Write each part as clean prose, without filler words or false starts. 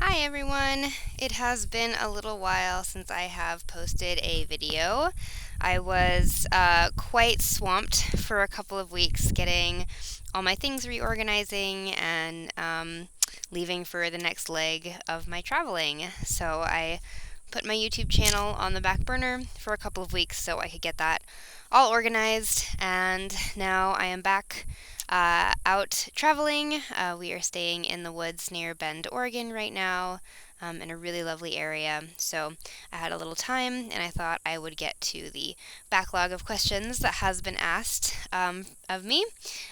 Hi everyone! It has been a little while since I have posted a video. I was quite swamped for a couple of weeks getting all my things reorganizing and leaving for the next leg of my traveling. So I put my YouTube channel on the back burner for a couple of weeks so I could get that all organized, and now I am back out traveling. We are staying in the woods near Bend, Oregon right now, in a really lovely area. So I had a little time and I thought I would get to the backlog of questions that has been asked of me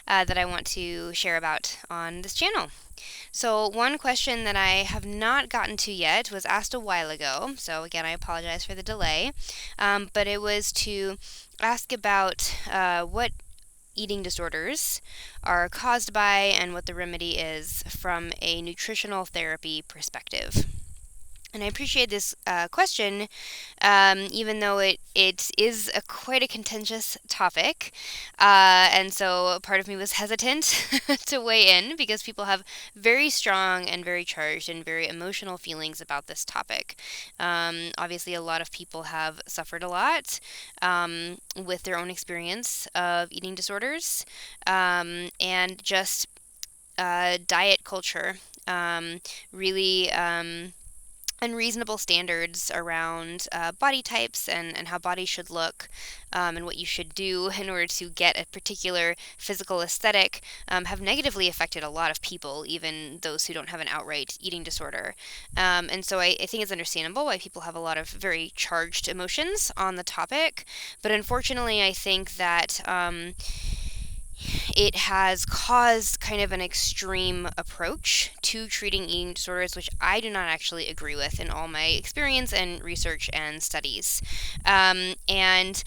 that I want to share about on this channel. So, one question that I have not gotten to yet was asked a while ago. So, again, I apologize for the delay. But it was to ask about what eating disorders are caused by and what the remedy is from a nutritional therapy perspective. And I appreciate this question, even though it is quite a contentious topic. And so part of me was hesitant to weigh in because people have very strong and very charged and very emotional feelings about this topic. Obviously, a lot of people have suffered a lot with their own experience of eating disorders, and just diet culture really unreasonable standards around body types and how bodies should look, and what you should do in order to get a particular physical aesthetic, have negatively affected a lot of people, even those who don't have an outright eating disorder. And so I think it's understandable why people have a lot of very charged emotions on the topic. But unfortunately, I think that it has caused kind of an extreme approach to treating eating disorders, which I do not actually agree with in all my experience and research and studies. And,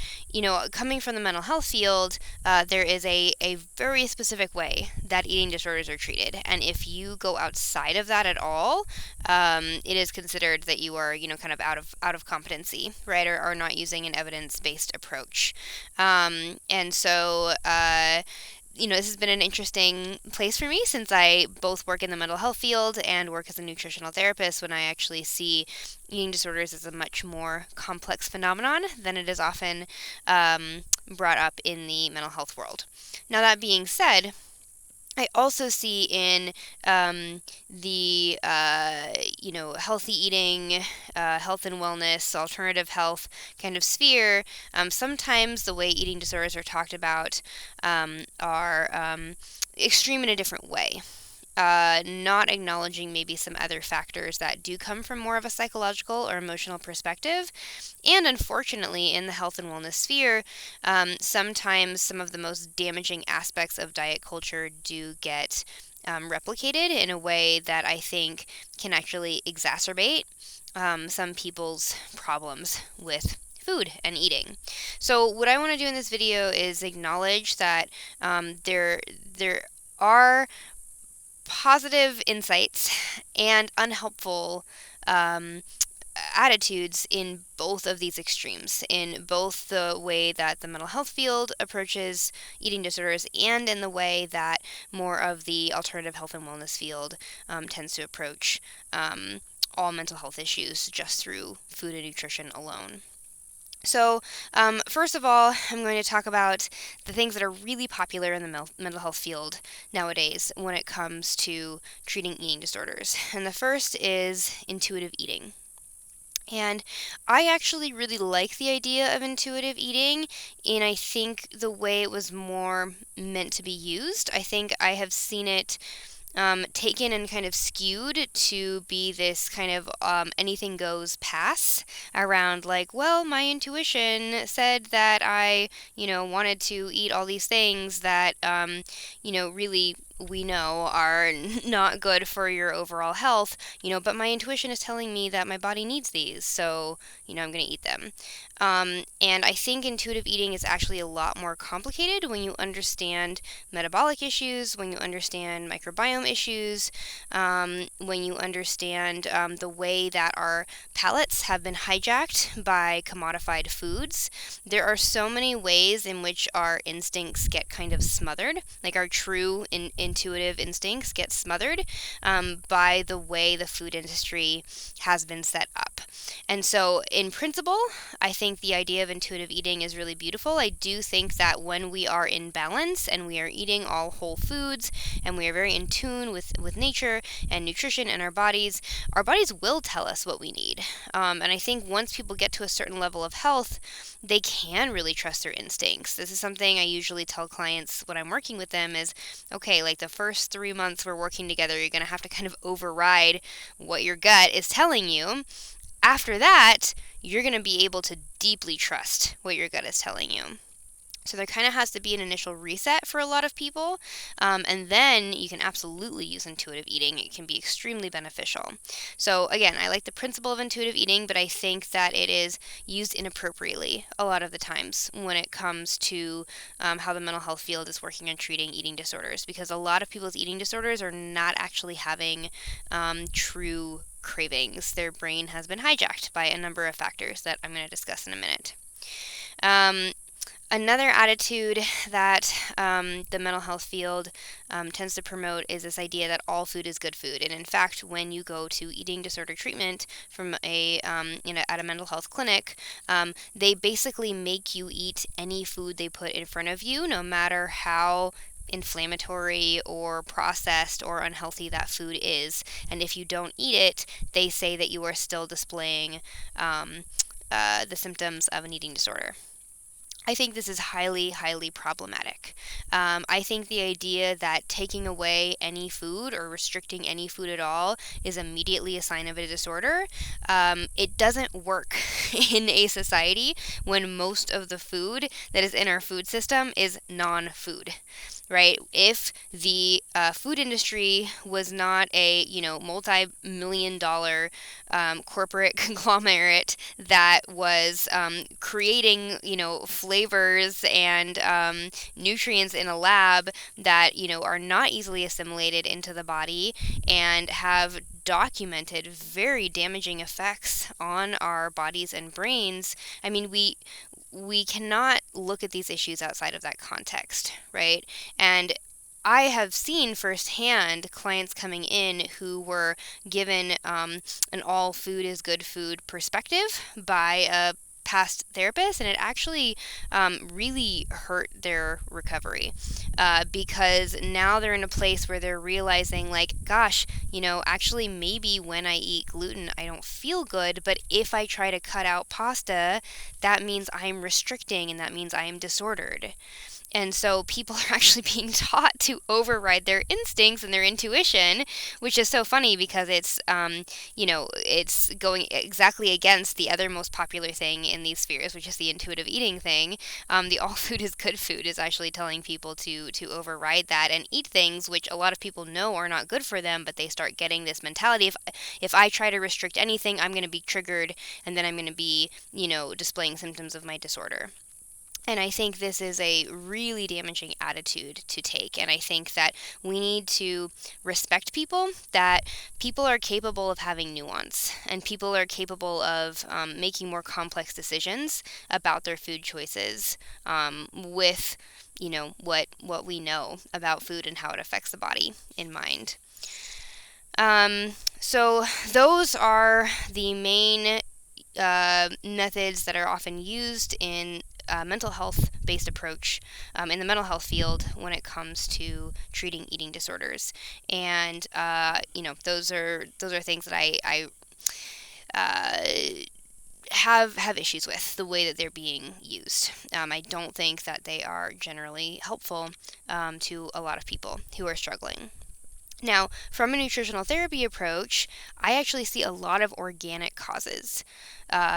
coming from the mental health field, there is a very specific way that eating disorders are treated. And if you go outside of that at all, it is considered that you are, kind of out of competency, right? Or not using an evidence-based approach. And so, this has been an interesting place for me since I both work in the mental health field and work as a nutritional therapist, when I actually see eating disorders as a much more complex phenomenon than it is often brought up in the mental health world. Now, that being said, I also see in the healthy eating, health and wellness, alternative health kind of sphere, sometimes the way eating disorders are talked about are extreme in a different way. Not acknowledging maybe some other factors that do come from more of a psychological or emotional perspective. And unfortunately, in the health and wellness sphere, sometimes some of the most damaging aspects of diet culture do get replicated in a way that I think can actually exacerbate some people's problems with food and eating. So what I want to do in this video is acknowledge that there are positive insights and unhelpful attitudes in both of these extremes, in both the way that the mental health field approaches eating disorders and in the way that more of the alternative health and wellness field tends to approach all mental health issues just through food and nutrition alone. So, first of all, I'm going to talk about the things that are really popular in the mental health field nowadays when it comes to treating eating disorders. And the first is intuitive eating. And I actually really like the idea of intuitive eating, and I think the way it was more meant to be used. I think I have seen it taken and kind of skewed to be this kind of anything goes pass around, like, well, my intuition said that I, wanted to eat all these things that, really we know are not good for your overall health, but my intuition is telling me that my body needs these, so, I'm going to eat them. And I think intuitive eating is actually a lot more complicated when you understand metabolic issues, when you understand microbiome issues, when you understand the way that our palates have been hijacked by commodified foods. There are so many ways in which our instincts get kind of smothered, like our true intuitive instincts get smothered by the way the food industry has been set up. And so in principle, I think the idea of intuitive eating is really beautiful. I do think that when we are in balance and we are eating all whole foods and we are very in tune with nature and nutrition and our bodies will tell us what we need. And I think once people get to a certain level of health, they can really trust their instincts. This is something I usually tell clients when I'm working with them is, okay, like the first 3 months we're working together, you're going to have to kind of override what your gut is telling you. After that, you're going to be able to deeply trust what your gut is telling you. So there kind of has to be an initial reset for a lot of people, and then you can absolutely use intuitive eating. It can be extremely beneficial. So again, I like the principle of intuitive eating, but I think that it is used inappropriately a lot of the times when it comes to how the mental health field is working on treating eating disorders, because a lot of people's eating disorders are not actually having true cravings. Their brain has been hijacked by a number of factors that I'm going to discuss in a minute. Another attitude that the mental health field tends to promote is this idea that all food is good food. And in fact, when you go to eating disorder treatment from at a mental health clinic, they basically make you eat any food they put in front of you, no matter how inflammatory or processed or unhealthy that food is. And if you don't eat it, they say that you are still displaying the symptoms of an eating disorder. I think this is highly, highly problematic. I think the idea that taking away any food or restricting any food at all is immediately a sign of a disorder. It doesn't work in a society when most of the food that is in our food system is non-food. Right? If the food industry was not a multi-million-dollar corporate conglomerate that was creating flavors and nutrients in a lab that are not easily assimilated into the body and have documented very damaging effects on our bodies and brains, I mean, we cannot look at these issues outside of that context, right? And I have seen firsthand clients coming in who were given an all food is good food perspective by a past therapist, and it actually really hurt their recovery because now they're in a place where they're realizing, like, gosh, actually maybe when I eat gluten I don't feel good, but if I try to cut out pasta, that means I'm restricting and that means I am disordered. And so people are actually being taught to override their instincts and their intuition, which is so funny because it's going exactly against the other most popular thing in these spheres, which is the intuitive eating thing. The all food is good food is actually telling people to override that and eat things which a lot of people know are not good for them, but they start getting this mentality: if I try to restrict anything, I'm going to be triggered, and then I'm going to be displaying symptoms of my disorder. And I think this is a really damaging attitude to take. And I think that we need to respect people, that people are capable of having nuance, and people are capable of making more complex decisions about their food choices with, what we know about food and how it affects the body in mind. So those are the main methods that are often used in mental health-based approach in the mental health field when it comes to treating eating disorders, and those are things that I have issues with the way that they're being used. I don't think that they are generally helpful to a lot of people who are struggling. Now, from a nutritional therapy approach, I actually see a lot of organic causes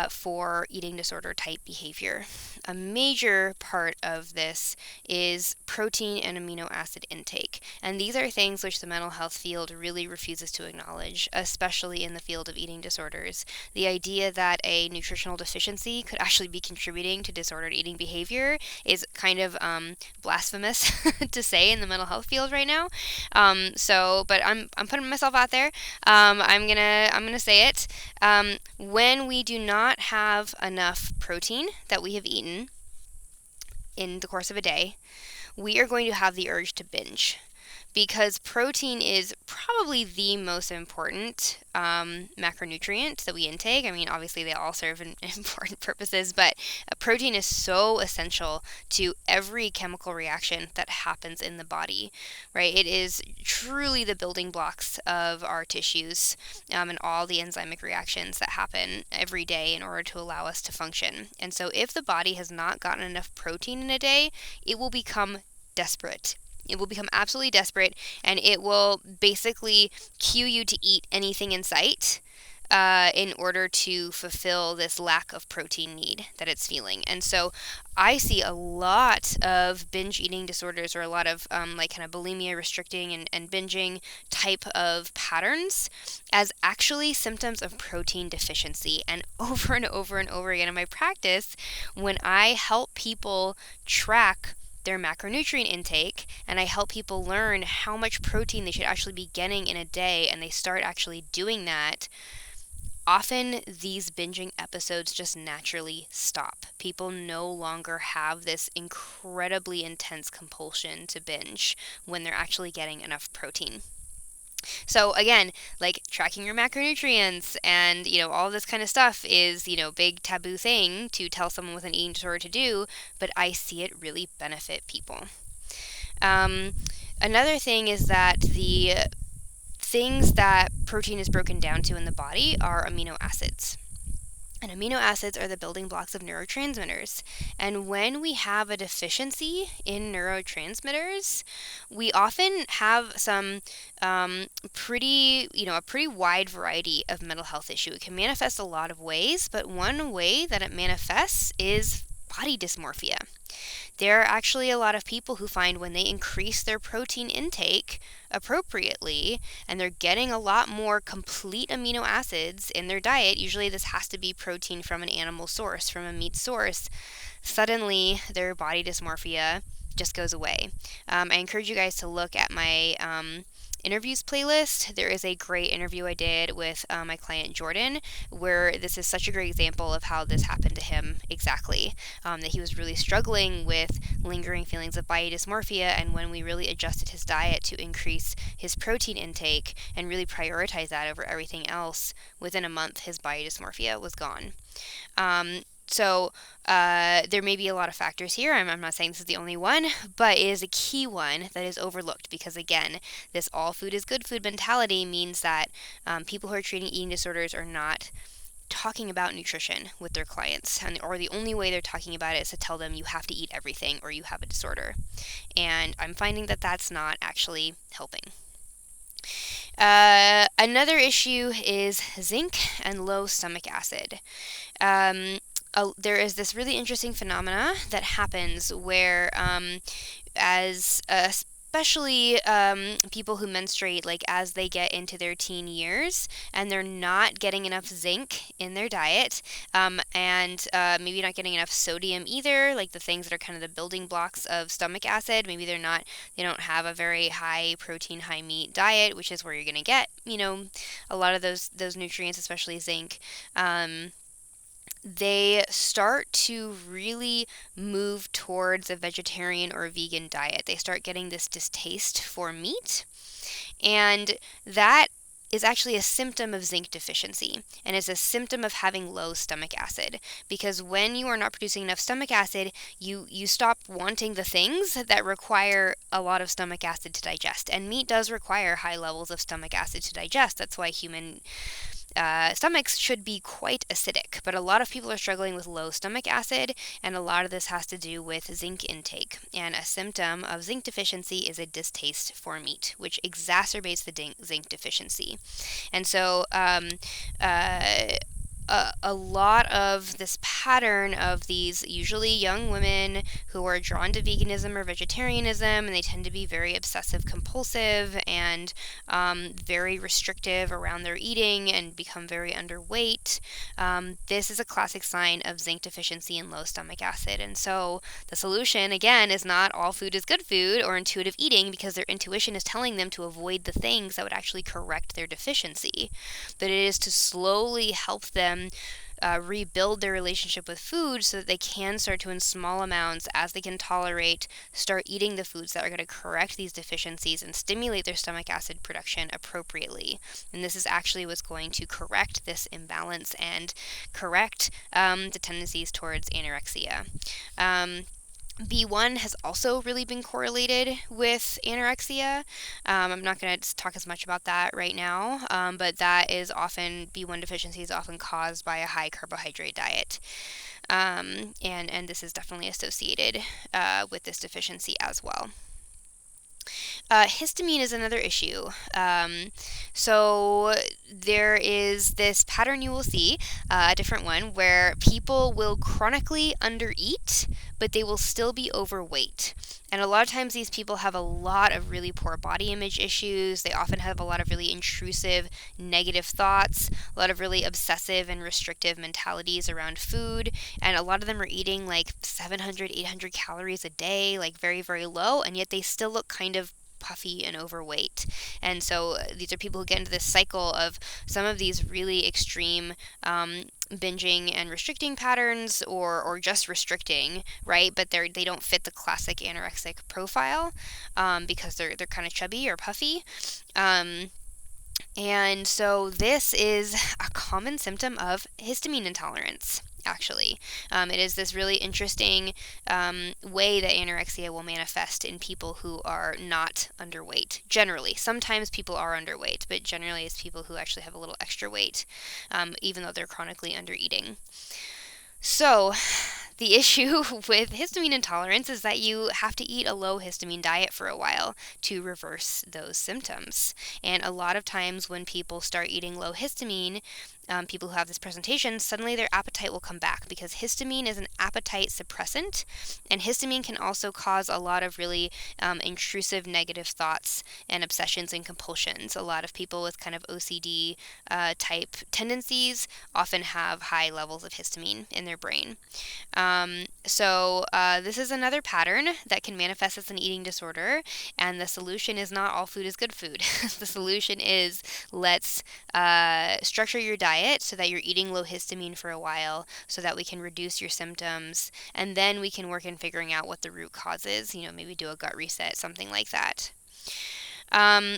for eating disorder type behavior. A major part of this is protein and amino acid intake, and these are things which the mental health field really refuses to acknowledge, especially in the field of eating disorders. The idea that a nutritional deficiency could actually be contributing to disordered eating behavior is kind of blasphemous to say in the mental health field right now. But I'm putting myself out there. I'm gonna say it. When we do not have enough protein that we have eaten in the course of a day, we are going to have the urge to binge, because protein is probably the most important macronutrient that we intake. I mean, obviously they all serve important purposes, but protein is so essential to every chemical reaction that happens in the body, right? It is truly the building blocks of our tissues, and all the enzymic reactions that happen every day in order to allow us to function. And so if the body has not gotten enough protein in a day, it will become desperate. It will become absolutely desperate, and it will basically cue you to eat anything in sight in order to fulfill this lack of protein need that it's feeling. And so I see a lot of binge eating disorders, or a lot of like kind of bulimia, restricting and binging type of patterns as actually symptoms of protein deficiency. And over and over and over again in my practice, when I help people track their macronutrient intake, and I help people learn how much protein they should actually be getting in a day, and they start actually doing that, often these binging episodes just naturally stop. People no longer have this incredibly intense compulsion to binge when they're actually getting enough protein. So again, like tracking your macronutrients and, all this kind of stuff is, big taboo thing to tell someone with an eating disorder to do, but I see it really benefit people. Another thing is that the things that protein is broken down to in the body are amino acids. And amino acids are the building blocks of neurotransmitters. And when we have a deficiency in neurotransmitters, we often have some a pretty wide variety of mental health issue. It can manifest a lot of ways, but one way that it manifests is body dysmorphia. There are actually a lot of people who find when they increase their protein intake appropriately and they're getting a lot more complete amino acids in their diet, usually this has to be protein from an animal source, from a meat source, suddenly their body dysmorphia just goes away. I encourage you guys to look at my interviews playlist. There is a great interview I did with my client Jordan, where this is such a great example of how this happened to him exactly. That he was really struggling with lingering feelings of body dysmorphia, and when we really adjusted his diet to increase his protein intake and really prioritize that over everything else, within a month his body dysmorphia was gone. So there may be a lot of factors here. I'm not saying this is the only one, but it is a key one that is overlooked because, again, this all food is good food mentality means that people who are treating eating disorders are not talking about nutrition with their clients, or the only way they're talking about it is to tell them you have to eat everything or you have a disorder. And I'm finding that that's not actually helping. Another issue is zinc and low stomach acid. There is this really interesting phenomena that happens where especially people who menstruate, like as they get into their teen years and they're not getting enough zinc in their diet, and maybe not getting enough sodium either, like the things that are kind of the building blocks of stomach acid. Maybe they don't have a very high protein, high meat diet, which is where you're going to get, a lot of those nutrients, especially zinc. They start to really move towards a vegetarian or a vegan diet. They start getting this distaste for meat, and that is actually a symptom of zinc deficiency, and is a symptom of having low stomach acid, because when you are not producing enough stomach acid, you stop wanting the things that require a lot of stomach acid to digest, and meat does require high levels of stomach acid to digest. That's why human stomachs should be quite acidic, but a lot of people are struggling with low stomach acid, and a lot of this has to do with zinc intake. And a symptom of zinc deficiency is a distaste for meat, which exacerbates the zinc deficiency. And so a lot of this pattern of these usually young women who are drawn to veganism or vegetarianism, and they tend to be very obsessive compulsive and very restrictive around their eating and become very underweight. This is a classic sign of zinc deficiency and low stomach acid. And so the solution, again, is not all food is good food or intuitive eating, because their intuition is telling them to avoid the things that would actually correct their deficiency. But it is to slowly help them rebuild their relationship with food so that they can start to, in small amounts, as they can tolerate, start eating the foods that are going to correct these deficiencies and stimulate their stomach acid production appropriately. And this is actually what's going to correct this imbalance and correct the tendencies towards anorexia. B1 has also really been correlated with anorexia. I'm not going to talk as much about that right now, but that is often, B1 deficiency is often caused by a high carbohydrate diet. And this is definitely associated with this deficiency as well. Histamine is another issue. So there is this pattern you will see, a different one, where people will chronically undereat, but they will still be overweight. And a lot of times these people have a lot of really poor body image issues. They often have a lot of really intrusive negative thoughts, a lot of really obsessive and restrictive mentalities around food. And a lot of them are eating like 700, 800 calories a day, like very, very low, and yet they still look kind of puffy and overweight. And so these are people who get into this cycle of some of these really extreme binging and restricting patterns, or just restricting, right? But they don't fit the classic anorexic profile because they're kind of chubby or puffy. And so this is a common symptom of histamine intolerance. Actually, it is this really interesting way that anorexia will manifest in people who are not underweight. Generally, sometimes people are underweight, but generally it's people who actually have a little extra weight, even though they're chronically undereating. So the issue with histamine intolerance is that you have to eat a low histamine diet for a while to reverse those symptoms. And a lot of times when people start eating low histamine, people who have this presentation, suddenly their appetite will come back, because histamine is an appetite suppressant, and histamine can also cause a lot of really intrusive negative thoughts and obsessions and compulsions. A lot of people with kind of OCD type tendencies often have high levels of histamine in their brain. So this is another pattern that can manifest as an eating disorder, and the solution is not all food is good food. The solution is, let's structure your diet so that you're eating low histamine for a while, so that we can reduce your symptoms, and then we can work in figuring out what the root cause is, maybe do a gut reset, something like that.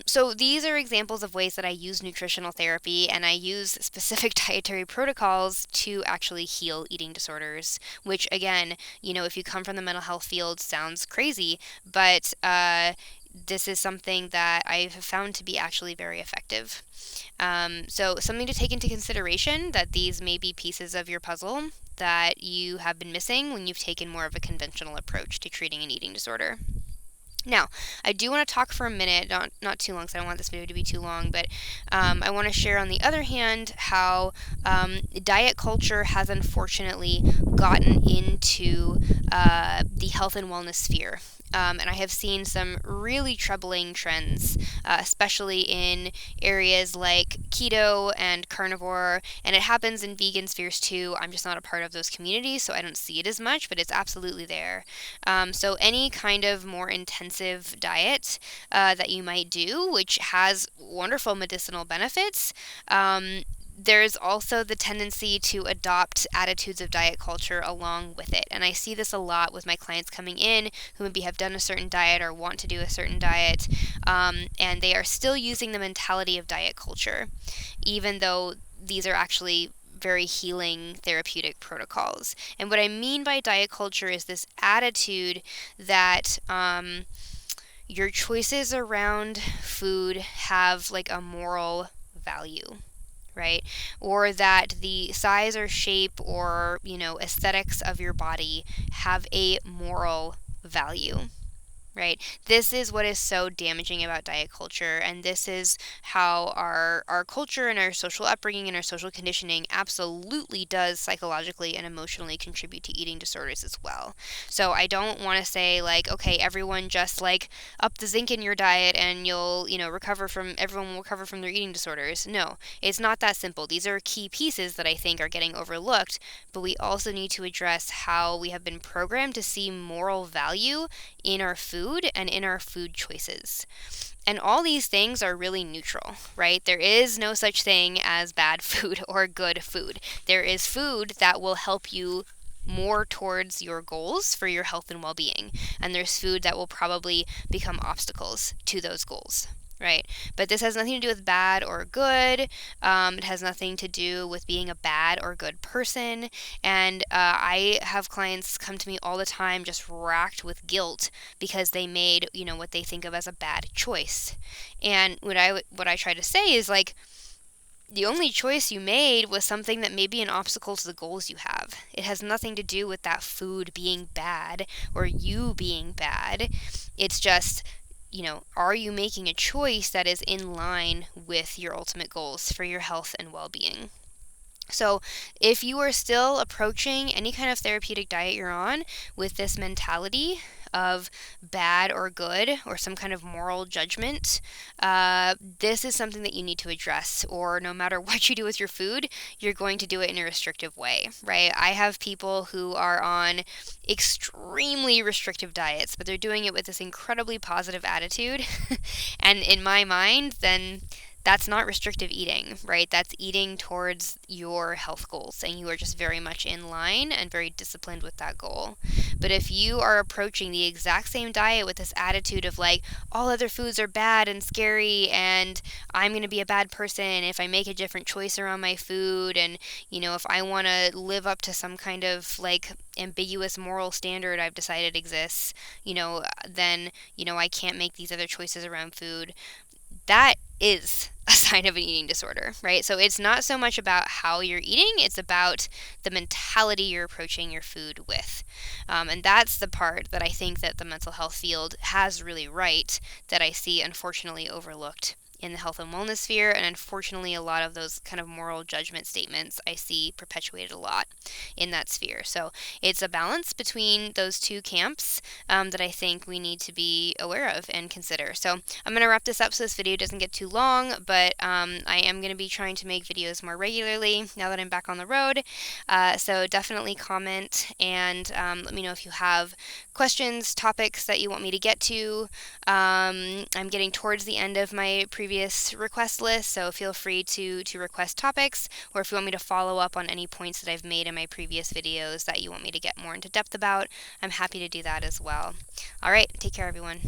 So these are examples of ways that I use nutritional therapy, and I use specific dietary protocols to actually heal eating disorders, which again, if you come from the mental health field, sounds crazy, but this is something that I've found to be actually very effective. So something to take into consideration, that these may be pieces of your puzzle that you have been missing when you've taken more of a conventional approach to treating an eating disorder. Now, I do want to talk for a minute, not too long, because I don't want this video to be too long, but I want to share, on the other hand, how diet culture has unfortunately gotten into the health and wellness sphere. And I have seen some really troubling trends, especially in areas like keto and carnivore, and it happens in vegan spheres too. I'm just not a part of those communities, so I don't see it as much, but it's absolutely there. So any kind of more intensive diet that you might do, which has wonderful medicinal benefits, there's also the tendency to adopt attitudes of diet culture along with it. And I see this a lot with my clients coming in who maybe have done a certain diet or want to do a certain diet, and they are still using the mentality of diet culture, even though these are actually very healing therapeutic protocols. And what I mean by diet culture is this attitude that your choices around food have like a moral value, right? Or that the size or shape or, aesthetics of your body have a moral value, right? This is what is so damaging about diet culture, and this is how our culture and our social upbringing and our social conditioning absolutely does psychologically and emotionally contribute to eating disorders as well. So I don't want to say like, okay, everyone just like up the zinc in your diet and you'll, everyone will recover from their eating disorders. No, it's not that simple. These are key pieces that I think are getting overlooked, but we also need to address how we have been programmed to see moral value in our food food and in our food choices. And all these things are really neutral, right? There is no such thing as bad food or good food. There is food that will help you more towards your goals for your health and well-being. And there's food that will probably become obstacles to those goals, right? But this has nothing to do with bad or good. It has nothing to do with being a bad or good person. And I have clients come to me all the time just racked with guilt because they made, what they think of as a bad choice. And what I try to say is like, the only choice you made was something that may be an obstacle to the goals you have. It has nothing to do with that food being bad or you being bad. It's just, are you making a choice that is in line with your ultimate goals for your health and well-being? So if you are still approaching any kind of therapeutic diet you're on with this mentality of bad or good or some kind of moral judgment, this is something that you need to address. Or no matter what you do with your food, you're going to do it in a restrictive way, right? I have people who are on extremely restrictive diets, but they're doing it with this incredibly positive attitude. And in my mind, then that's not restrictive eating, right? That's eating towards your health goals, and you are just very much in line and very disciplined with that goal. But if you are approaching the exact same diet with this attitude of like, all other foods are bad and scary, and I'm going to be a bad person if I make a different choice around my food, and, if I want to live up to some kind of like ambiguous moral standard I've decided exists, then, I can't make these other choices around food. That is a sign of an eating disorder, right? So it's not so much about how you're eating, it's about the mentality you're approaching your food with. And that's the part that I think that the mental health field has really right, that I see unfortunately overlooked in the health and wellness sphere, and unfortunately a lot of those kind of moral judgment statements I see perpetuated a lot in that sphere. So it's a balance between those two camps that I think we need to be aware of and consider. So I'm going to wrap this up so this video doesn't get too long, but I am going to be trying to make videos more regularly now that I'm back on the road. So definitely comment and let me know if you have questions, topics that you want me to get to. I'm getting towards the end of my previous request list, so feel free to request topics, or if you want me to follow up on any points that I've made in my previous videos that you want me to get more into depth about, I'm happy to do that as well. All right, take care, everyone.